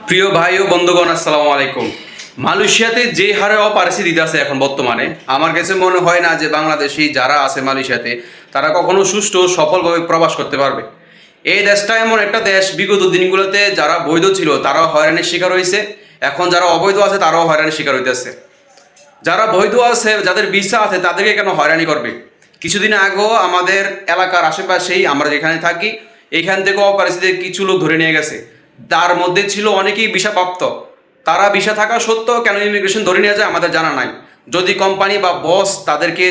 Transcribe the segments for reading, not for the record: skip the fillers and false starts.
প্রিয় ভাই ও বন্ধুগণ, আসসালামু আলাইকুম। মালয়েশিয়াতে যে হারে অপরিস্থিতি আছে এখন বর্তমানে, আমার কাছে মনে হয় না যে বাংলাদেশি যারা আছে মালয়েশিয়াতে তারা কখনো সুষ্ঠু সফলভাবে প্রবাস করতে পারবে। এই দেশটা এমন একটা দেশ, বিগত দিনগুলোতে যারা বৈধ ছিল তারাও হয়রানির শিকার হয়েছে, এখন যারা অবৈধ আছে তারাও হয়রানির শিকার হইতেছে। যারা বৈধ আছে, যাদের ভিসা আছে, তাদেরকে কেন হয়রানি করবে? কিছুদিন আগেও আমাদের এলাকার আশেপাশেই আমরা যেখানে থাকি, এখান থেকেও অপরিস্থিতিতে কিছু লোক ধরে নিয়ে গেছে। তার মধ্যে ছিল অনেকেই ভিসা প্রাপ্ত। তারা ভিসা থাকা সত্ত্বেও কেন ইমিগ্রেশন ধরে নিয়ে যায় আমাদের জানা নাই। যদি কোম্পানি বা বস তাদেরকে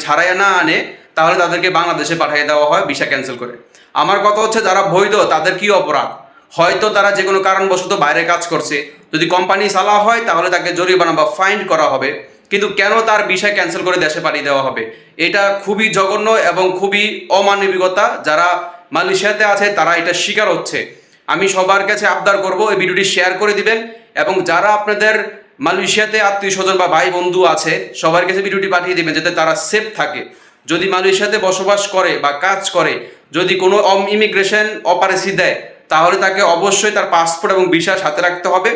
ছাড়াইয়া না আনে, তাহলে তাদেরকে বাংলাদেশে পাঠিয়ে দেওয়া হয় ভিসা ক্যান্সেল করে। আমার কথা হচ্ছে, যারা বৈধ তাদের কি অপরাধ? হয়তো তারা যে কোনো কারণবশত বাইরে কাজ করছে, যদি কোম্পানি চালা হয় তাহলে তাকে জরিমানা বা ফাইন করা হবে, কিন্তু কেন তার ভিসা ক্যান্সেল করে দেশে পাঠিয়ে দেওয়া হবে? এটা খুবই জঘন্য এবং খুবই অমানবিকতা। যারা মালয়েশিয়াতে আছে তারা এটা শিকার হচ্ছে। আমি সবার কাছে আবদার করব, এই ভিডিওটি শেয়ার করে দিবেন, এবং যারা আপনাদের মালয়েশিয়াতে আত্মীয় স্বজন বা ভাই বন্ধু আছে সবার কাছে ভিডিওটি পাঠিয়ে দিবেন, যাতে তারা সেফ থাকে। যদি মালয়েশিয়াতে বসবাস করে বা কাজ করে, যদি কোনো ইমিগ্রেশন অপারেসি দেয়, তাহলে তাকে অবশ্যই তার পাসপোর্ট এবং ভিসা সাথে রাখতে হবে।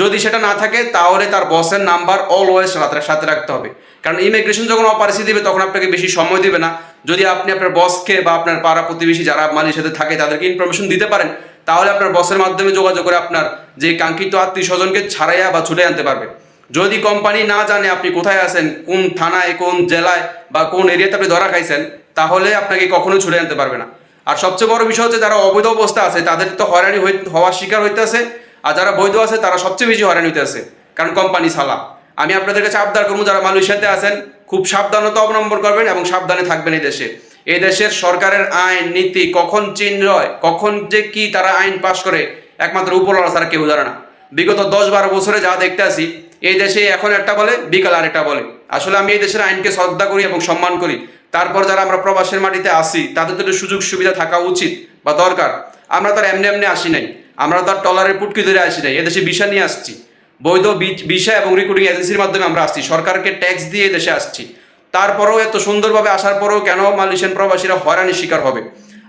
যদি সেটা না থাকে তাহলে তার বসের নাম্বার অলওয়েজ সাথে রাখতে হবে। কারণ ইমিগ্রেশন যখন অপারেসি দিবে তখন আপনাকে বেশি সময় দিবে না। যদি আপনি আপনার বসকে বা আপনার পাড়া প্রতিবেশী যারা মালয়েশিয়াতে থাকে তাদেরকে ইনফরমেশন দিতে পারেন, তাহলে আপনার বসের মাধ্যমে যোগাযোগ করে আপনার যে কাঙ্ক্ষিত আত্মীয় স্বজনকে ছাড়াইয়া বা ছুটে আনতে পারবে। যদি কোম্পানি না জানে আপনি কোথায় আছেন, কোন থানায়, কোন জেলায় বা কোন এরিয়াতে আপনি ধরা খাইছেন, তাহলে আপনাকে কখনোই ছুটে আনতে পারবে না। আর সবচেয়ে বড় বিষয় হচ্ছে, যারা অবৈধ অবস্থা আছে তাদের তো হয়রানি হওয়ার শিকার হইতেছে, আর যারা বৈধ আছে তারা সবচেয়ে বেশি হয়রানি হইতেছে, কারণ কোম্পানি ছালা। আমি আপনাদের কাছে আবদার করবো, যারা মালয়েশিয়াতে আছেন খুব সাবধানতা অবলম্বন করবেন এবং সাবধানে থাকবেন। এই দেশের সরকারের আইন নীতি কখন চেঞ্জ হয়, কখন যে কি তারা আইন পাশ করে, একমাত্র উপরওয়ালা ছাড়া কেউ জানে না। বিগত 10-12 বছরে যা দেখতে আসি, এই দেশে এখন একটা বলে, বিকাল আরেকটা বলে। আসলে আমি এই দেশের আইনকে শ্রদ্ধা করি এবং সম্মান করি। তারপর যারা আমরা প্রবাসের মাটিতে আসি, তাদের তো সুযোগ সুবিধা থাকা উচিত বা দরকার। আমরা তার এমনি এমনি আসি নাই, আমরা তার টলারের পুটকি ধরে আসি নাই। এদেশে ভিসা নিয়ে আসছি, বৈধ ভিসা এবং রিক্রুটিং এজেন্সির মাধ্যমে আমরা আসছি, সরকারকে ট্যাক্স দিয়ে দেশে আসছি। তারপরেও এত সুন্দরভাবে আসার পরেও কেন মালয়েশিয়ান প্রবাসীরা হয়রানির শিকার হবে?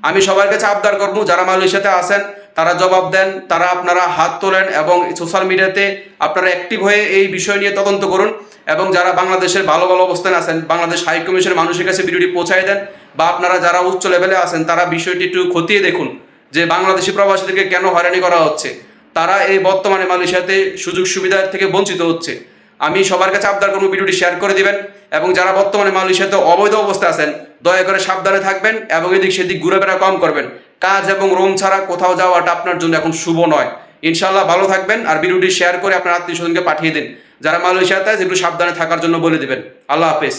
আমি সবার কাছে আবদার করবো, যারা মালয়েশিয়াতে আছেন তারা জবাব দেন, তারা আপনারা হাত তোলেন এবং সোশ্যাল মিডিয়াতে আপনারা অ্যাক্টিভ হয়ে এই বিষয় নিয়ে তদন্ত করুন। এবং যারা বাংলাদেশের ভালো ভালো অবস্থানে আছেন, বাংলাদেশ হাই কমিশনের মানুষের কাছে ভিডিওটি পৌঁছায় দেন, বা আপনারা যারা উচ্চ লেভেলে আছেন তারা বিষয়টি একটু খতিয়ে দেখুন যে বাংলাদেশি প্রবাসীদেরকে কেন হয়রানি করা হচ্ছে। তারা এই বর্তমানে মালয়েশিয়াতে সুযোগ সুবিধার থেকে বঞ্চিত হচ্ছে। আমি সবার কাছে আবদার করবো, ভিডিওটি শেয়ার করে দিবেন, এবং যারা বর্তমানে মালয়েশিয়াতে অবৈধ অবস্থা আছেন দয়া করে সাবধানে থাকবেন এবং এদিক সেদিক ঘুরেফেরা কম করবেন। কাজ এবং রুম ছাড়া কোথাও যাওয়াটা আপনার জন্য এখন শুভ নয়। ইনশাল্লাহ ভালো থাকবেন, আর ভিডিওটি শেয়ার করে আপনার আত্মীয় স্বজনকে পাঠিয়ে দিন। যারা মালয়েশিয়াতে আছে একটু সাবধানে থাকার জন্য বলে দিবেন। আল্লাহ হাফেজ।